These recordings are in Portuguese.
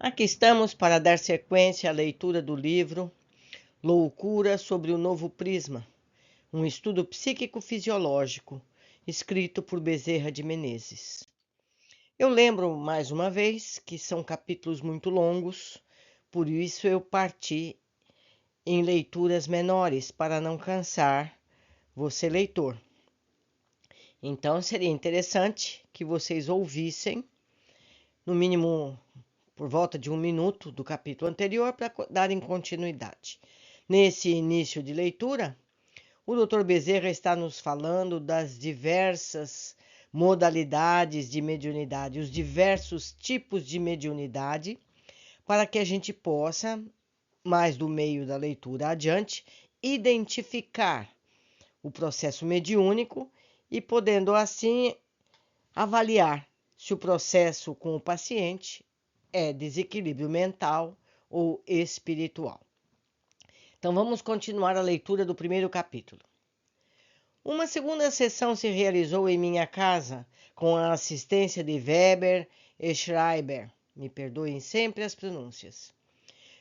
Aqui estamos para dar sequência à leitura do livro Loucura sobre o Novo Prisma, um estudo psíquico-fisiológico, escrito por Bezerra de Menezes. Eu lembro, mais uma vez, que são capítulos muito longos, por isso eu parti em leituras menores, para não cansar você, leitor. Então, seria interessante que vocês ouvissem, no mínimo por volta de 1 minuto do capítulo anterior, para darem continuidade. Nesse início de leitura, o Dr. Bezerra está nos falando das diversas modalidades de mediunidade, os diversos tipos de mediunidade, para que a gente possa, mais do meio da leitura adiante, identificar o processo mediúnico e podendo assim avaliar se o processo com o paciente é desequilíbrio mental ou espiritual. Então vamos continuar a leitura do primeiro capítulo. Uma segunda sessão se realizou em minha casa com a assistência de Weber e Schreiber. Me perdoem sempre as pronúncias.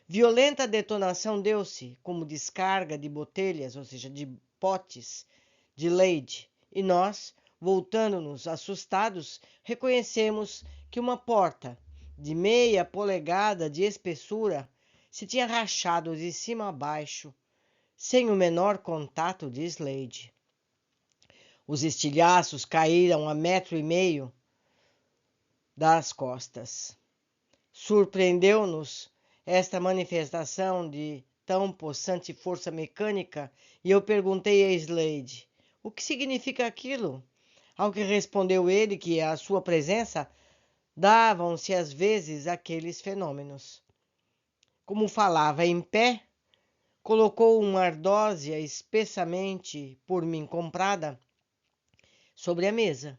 Violenta detonação deu-se como descarga de botelhas, ou seja, de potes de leite, e nós, voltando-nos assustados, reconhecemos que uma porta de meia polegada de espessura se tinha rachado de cima a baixo, sem o menor contato de Slade. Os estilhaços caíram a 1,5 m das costas. Surpreendeu-nos esta manifestação de tão possante força mecânica e eu perguntei a Slade, o que significa aquilo? Ao que respondeu ele que à sua presença davam-se às vezes aqueles fenômenos. Como falava em pé, colocou uma ardósia espessamente por mim comprada sobre a mesa,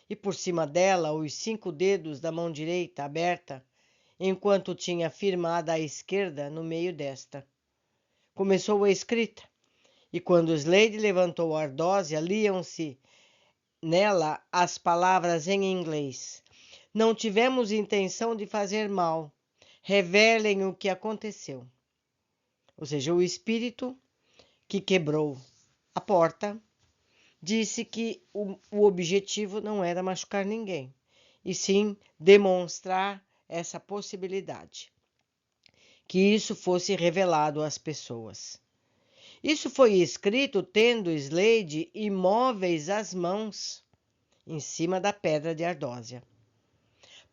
e por cima dela os 5 dedos da mão direita aberta, enquanto tinha firmada a esquerda no meio desta. Começou a escrita, e quando Slade levantou a ardósia, liam-se nela as palavras em inglês. Não tivemos intenção de fazer mal. Revelem o que aconteceu. Ou seja, o espírito que quebrou a porta disse que o objetivo não era machucar ninguém, e sim demonstrar essa possibilidade, que isso fosse revelado às pessoas. Isso foi escrito tendo Slade imóveis as mãos em cima da pedra de ardósia.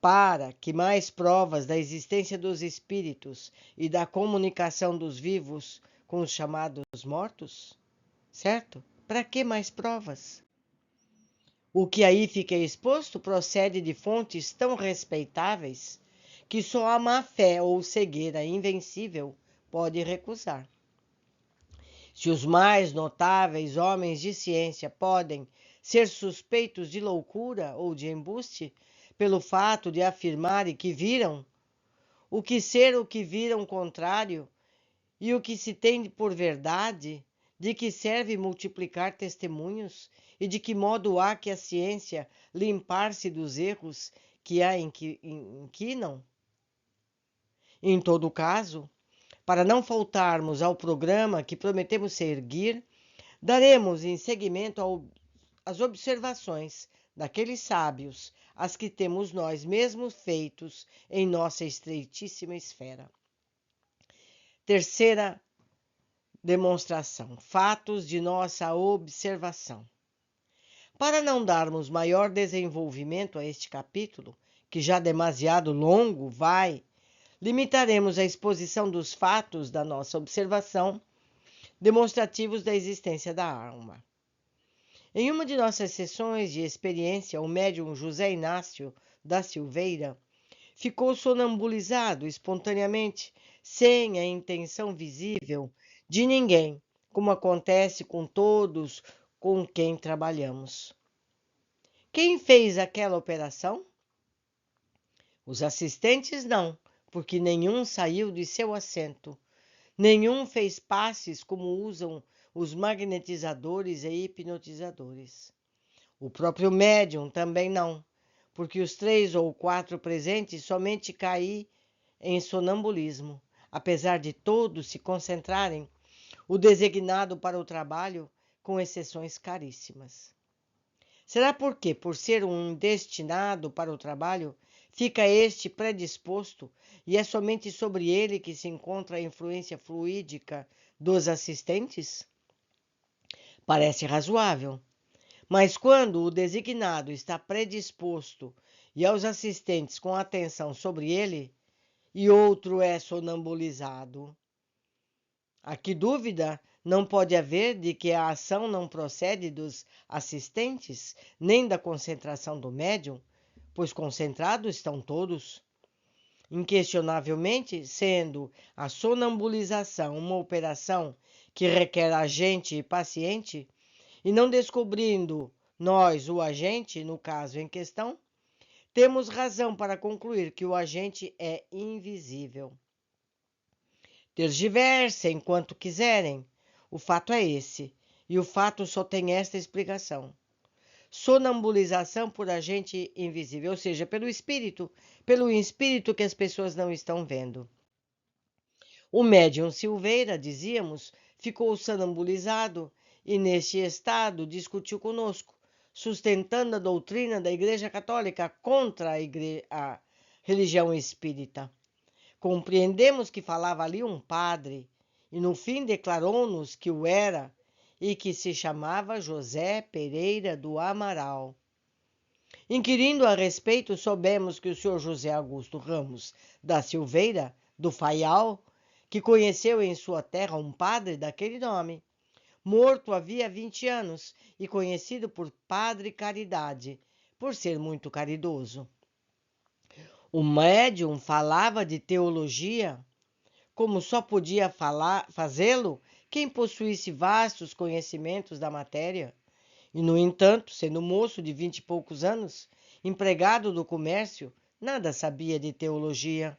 Para que mais provas da existência dos espíritos e da comunicação dos vivos com os chamados mortos? Certo? Para que mais provas? O que aí fica exposto procede de fontes tão respeitáveis que só a má-fé ou cegueira invencível pode recusar. Se os mais notáveis homens de ciência podem ser suspeitos de loucura ou de embuste, pelo fato de afirmarem que viram, o que viram contrário, e o que se tem por verdade, de que serve multiplicar testemunhos, e de que modo há que a ciência limpar-se dos erros que a inquinam? Em todo caso, para não faltarmos ao programa que prometemos seguir, daremos em seguimento às observações daqueles sábios, as que temos nós mesmos feitos em nossa estreitíssima esfera. Terceira demonstração: fatos de nossa observação. Para não darmos maior desenvolvimento a este capítulo, que já demasiado longo limitaremos a exposição dos fatos da nossa observação, demonstrativos da existência da alma. Em uma de nossas sessões de experiência, o médium José Inácio da Silveira ficou sonambulizado espontaneamente, sem a intenção visível de ninguém, como acontece com todos com quem trabalhamos. Quem fez aquela operação? Os assistentes não, porque nenhum saiu de seu assento. Nenhum fez passes como usam os magnetizadores e hipnotizadores. O próprio médium também não, porque os 3 ou 4 presentes somente em sonambulismo, apesar de todos se concentrarem o designado para o trabalho, com exceções caríssimas. Será porque, por ser um destinado para o trabalho, fica este predisposto e é somente sobre ele que se encontra a influência fluídica dos assistentes? Parece razoável. Mas quando o designado está predisposto e aos assistentes com atenção sobre ele, e outro é sonambulizado, aqui dúvida não pode haver de que a ação não procede dos assistentes, nem da concentração do médium, pois concentrados estão todos. Inquestionavelmente, sendo a sonambulização uma operação que requer agente e paciente, e não descobrindo nós o agente, no caso em questão, temos razão para concluir que o agente é invisível. Tergiversem enquanto quiserem, o fato é esse, e o fato só tem esta explicação. Sonambulização por agente invisível, ou seja, pelo espírito que as pessoas não estão vendo. O médium Silveira, dizíamos, ficou sonambulizado e, neste estado, discutiu conosco, sustentando a doutrina da Igreja Católica contra a religião espírita. Compreendemos que falava ali um padre, e no fim declarou-nos que o era e que se chamava José Pereira do Amaral. Inquirindo a respeito, soubemos que o senhor José Augusto Ramos da Silveira, do Faial, que conheceu em sua terra um padre daquele nome, morto havia 20 anos e conhecido por Padre Caridade, por ser muito caridoso. O médium falava de teologia, como só podia fazê-lo quem possuísse vastos conhecimentos da matéria, e, no entanto, sendo moço de 20 e poucos anos, empregado do comércio, nada sabia de teologia.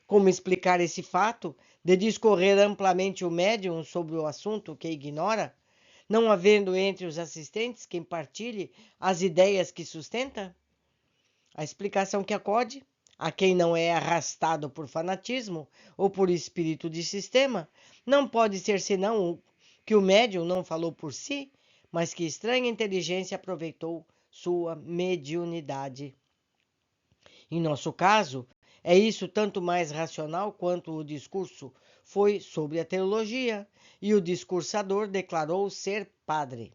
Como explicar esse fato de discorrer amplamente o médium sobre o assunto que ignora, não havendo entre os assistentes quem partilhe as ideias que sustenta? A explicação que acode, a quem não é arrastado por fanatismo ou por espírito de sistema, não pode ser senão que o médium não falou por si, mas que estranha inteligência aproveitou sua mediunidade. Em nosso caso, é isso tanto mais racional quanto o discurso foi sobre a teologia e o discursador declarou ser padre.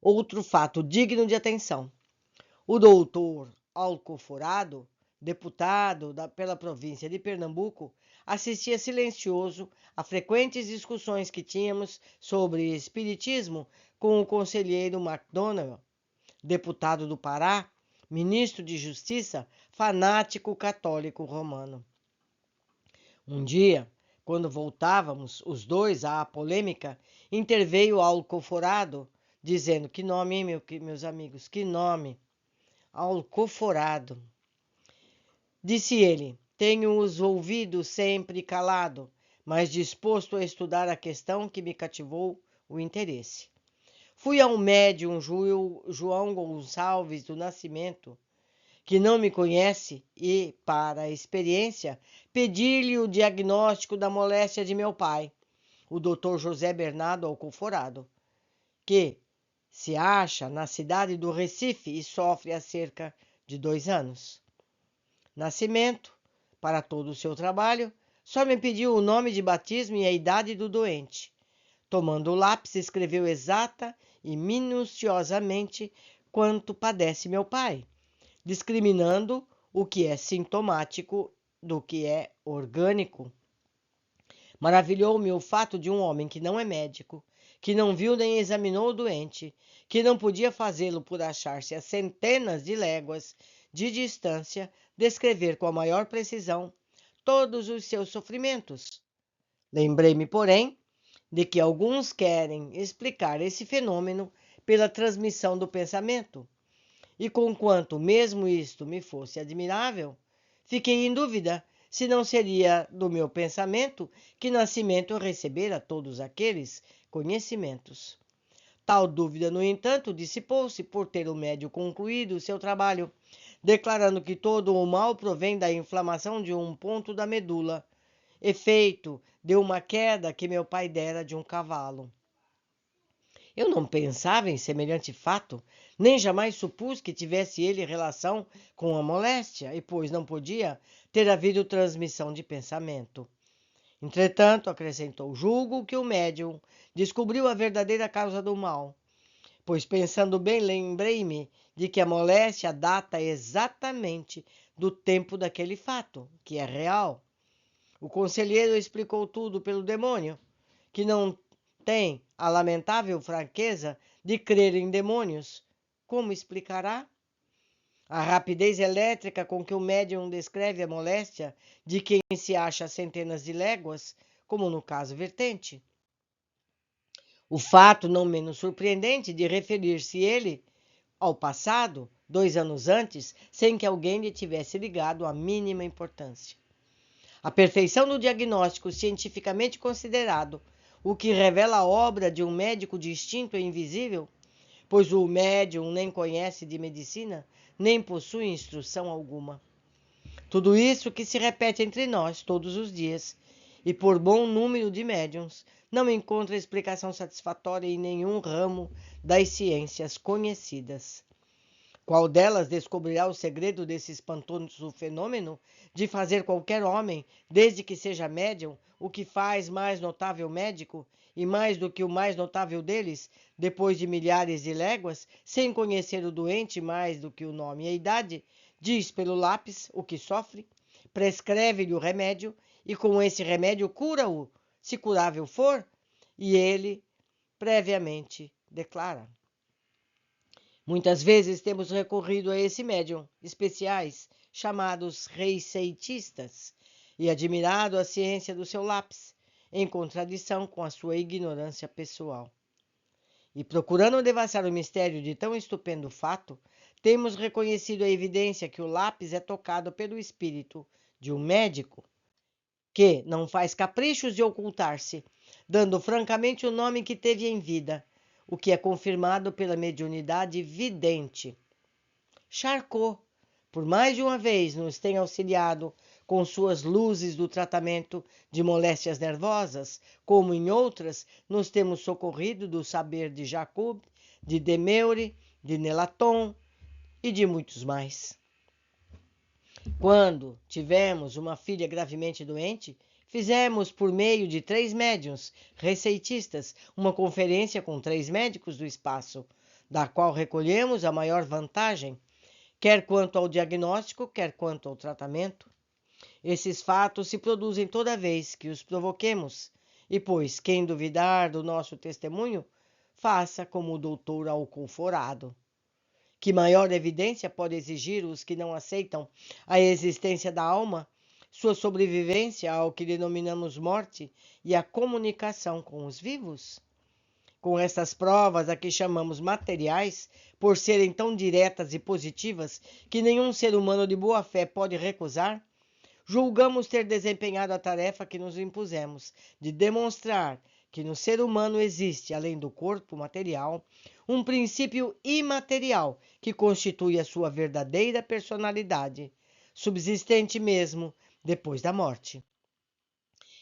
Outro fato digno de atenção. O doutor Alcoforado, deputado pela província de Pernambuco, assistia silencioso a frequentes discussões que tínhamos sobre espiritismo com o conselheiro MacDonald, deputado do Pará, ministro de Justiça, fanático católico romano. Um dia, quando voltávamos os dois à polêmica, interveio Alcoforado, dizendo: que nome, hein, meus amigos, que nome! Alcoforado. Disse ele: tenho os ouvidos sempre calado, mas disposto a estudar a questão que me cativou o interesse. Fui ao médium João Gonçalves do Nascimento, que não me conhece, e, para a experiência, pedi-lhe o diagnóstico da moléstia de meu pai, o Dr. José Bernardo Alcoforado, que se acha na cidade do Recife e sofre há cerca de 2 anos. Nascimento, para todo o seu trabalho, só me pediu o nome de batismo e a idade do doente. Tomando o lápis, escreveu exata e minuciosamente quanto padece meu pai, discriminando o que é sintomático do que é orgânico. Maravilhou-me o fato de um homem que não é médico, que não viu nem examinou o doente, que não podia fazê-lo por achar-se a centenas de léguas de distância, descrever com a maior precisão todos os seus sofrimentos. Lembrei-me, porém, de que alguns querem explicar esse fenômeno pela transmissão do pensamento, e conquanto mesmo isto me fosse admirável, fiquei em dúvida se não seria do meu pensamento que Nascimento recebera todos aqueles conhecimentos. Tal dúvida, no entanto, dissipou-se por ter o médium concluído o seu trabalho, declarando que todo o mal provém da inflamação de um ponto da medula, efeito de uma queda que meu pai dera de um cavalo. Eu não pensava em semelhante fato, nem jamais supus que tivesse ele relação com a moléstia, e pois não podia ter havido transmissão de pensamento. Entretanto, acrescentou, julgo que o médium descobriu a verdadeira causa do mal, pois pensando bem, lembrei-me de que a moléstia data exatamente do tempo daquele fato, que é real. O conselheiro explicou tudo pelo demônio, que não tem a lamentável franqueza de crer em demônios. Como explicará? A rapidez elétrica com que o médium descreve a moléstia de quem se acha a centenas de léguas, como no caso vertente. O fato não menos surpreendente de referir-se ele ao passado, 2 anos antes, sem que alguém lhe tivesse ligado a mínima importância. A perfeição do diagnóstico cientificamente considerado, o que revela a obra de um médico distinto e invisível, pois o médium nem conhece de medicina, nem possui instrução alguma. Tudo isso que se repete entre nós todos os dias, e por bom número de médiuns, não encontra explicação satisfatória em nenhum ramo das ciências conhecidas. Qual delas descobrirá o segredo desse espantoso fenômeno de fazer qualquer homem, desde que seja médium, o que faz mais notável médico, e mais do que o mais notável deles, depois de milhares de léguas, sem conhecer o doente mais do que o nome e a idade, diz pelo lápis o que sofre, prescreve-lhe o remédio, e com esse remédio cura-o, se curável for, e ele previamente declara. Muitas vezes temos recorrido a esse médium especiais, chamados receitistas, e admirado a ciência do seu lápis, em contradição com a sua ignorância pessoal. E procurando devassar o mistério de tão estupendo fato, temos reconhecido a evidência que o lápis é tocado pelo espírito de um médico, que não faz caprichos de ocultar-se, dando francamente o nome que teve em vida, o que é confirmado pela mediunidade vidente. Charcot, por mais de uma vez, nos tem auxiliado com suas luzes do tratamento de moléstias nervosas, como em outras nos temos socorrido do saber de Jacob, de Demeure, de Nelaton e de muitos mais. Quando tivemos uma filha gravemente doente, fizemos, por meio de 3 médiuns receitistas, uma conferência com 3 médicos do espaço, da qual recolhemos a maior vantagem, quer quanto ao diagnóstico, quer quanto ao tratamento. Esses fatos se produzem toda vez que os provoquemos, e pois quem duvidar do nosso testemunho, faça como o doutor Alconforado. Que maior evidência pode exigir os que não aceitam a existência da alma, sua sobrevivência ao que denominamos morte e a comunicação com os vivos? Com essas provas a que chamamos materiais, por serem tão diretas e positivas que nenhum ser humano de boa fé pode recusar, julgamos ter desempenhado a tarefa que nos impusemos, de demonstrar que no ser humano existe, além do corpo material, um princípio imaterial que constitui a sua verdadeira personalidade, subsistente mesmo depois da morte.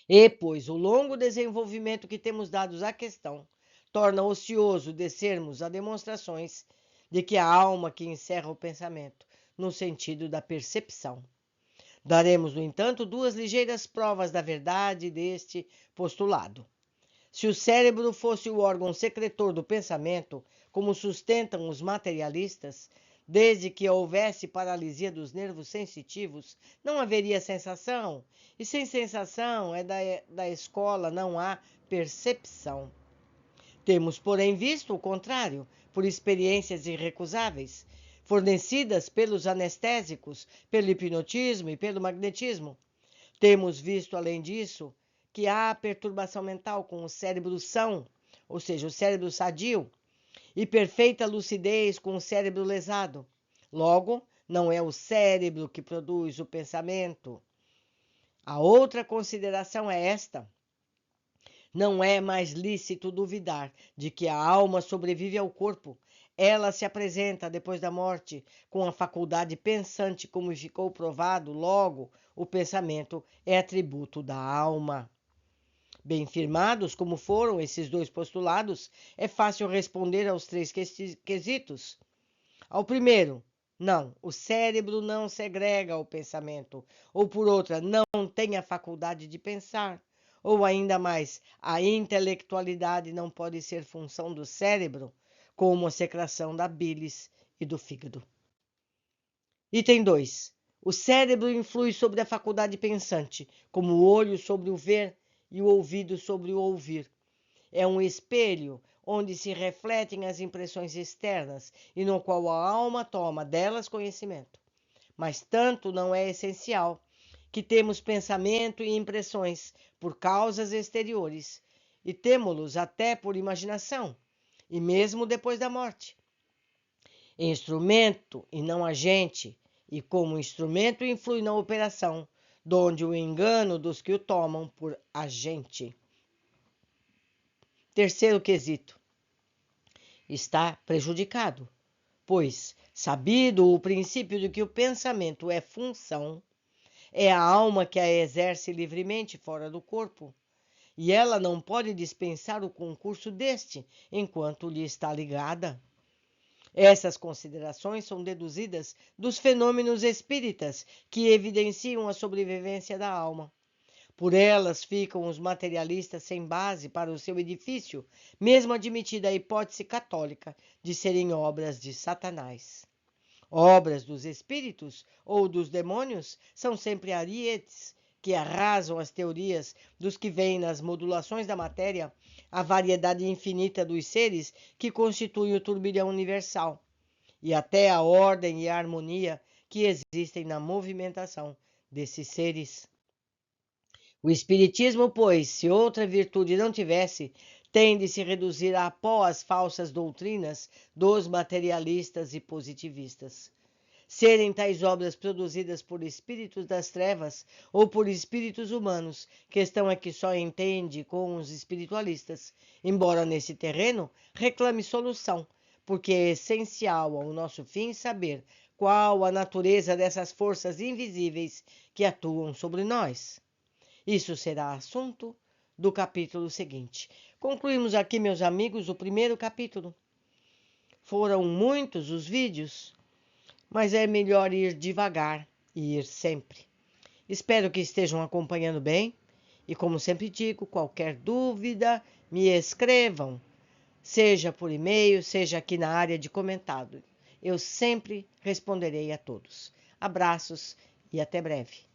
E, pois, o longo desenvolvimento que temos dado à questão torna ocioso descermos a demonstrações de que a alma que encerra o pensamento, no sentido da percepção. Daremos, no entanto, 2 ligeiras provas da verdade deste postulado. Se o cérebro fosse o órgão secretor do pensamento, como sustentam os materialistas, desde que houvesse paralisia dos nervos sensitivos, não haveria sensação, e sem sensação da escola não há percepção. Temos, porém, visto o contrário, por experiências irrecusáveis, fornecidas pelos anestésicos, pelo hipnotismo e pelo magnetismo. Temos visto, além disso, que há perturbação mental com o cérebro são, ou seja, o cérebro sadio, e perfeita lucidez com o cérebro lesado. Logo, não é o cérebro que produz o pensamento. A outra consideração é esta. Não é mais lícito duvidar de que a alma sobrevive ao corpo. Ela se apresenta depois da morte com a faculdade pensante, como ficou provado, logo, o pensamento é atributo da alma. Bem firmados como foram esses dois postulados, é fácil responder aos três quesitos. Ao primeiro, não, o cérebro não segrega o pensamento, ou por outra, não tem a faculdade de pensar, ou ainda mais, a intelectualidade não pode ser função do cérebro, como a secreção da bilis e do fígado. Item 2. O cérebro influi sobre a faculdade pensante, como o olho sobre o ver e o ouvido sobre o ouvir. É um espelho onde se refletem as impressões externas e no qual a alma toma delas conhecimento. Mas tanto não é essencial que temos pensamento e impressões por causas exteriores, e temo-los até por imaginação, e mesmo depois da morte. Instrumento e não agente, e como instrumento influi na operação, donde o engano dos que o tomam por agente. Terceiro quesito. Está prejudicado, pois, sabido o princípio de que o pensamento é função, é a alma que a exerce livremente fora do corpo, e ela não pode dispensar o concurso deste enquanto lhe está ligada. Essas considerações são deduzidas dos fenômenos espíritas que evidenciam a sobrevivência da alma. Por elas ficam os materialistas sem base para o seu edifício, mesmo admitida a hipótese católica de serem obras de Satanás. Obras dos espíritos ou dos demônios são sempre arietes que arrasam as teorias dos que veem nas modulações da matéria a variedade infinita dos seres que constituem o turbilhão universal, e até a ordem e a harmonia que existem na movimentação desses seres. O Espiritismo, pois, se outra virtude não tivesse, tem de se reduzir a pó às falsas doutrinas dos materialistas e positivistas. Serem tais obras produzidas por espíritos das trevas ou por espíritos humanos, questão é que só entende com os espiritualistas, embora nesse terreno reclame solução, porque é essencial ao nosso fim saber qual a natureza dessas forças invisíveis que atuam sobre nós. Isso será assunto do capítulo seguinte. Concluímos aqui, meus amigos, o primeiro capítulo. Foram muitos os vídeos, mas é melhor ir devagar e ir sempre. Espero que estejam acompanhando bem e, como sempre digo, qualquer dúvida, me escrevam, seja por e-mail, seja aqui na área de comentário. Eu sempre responderei a todos. Abraços e até breve.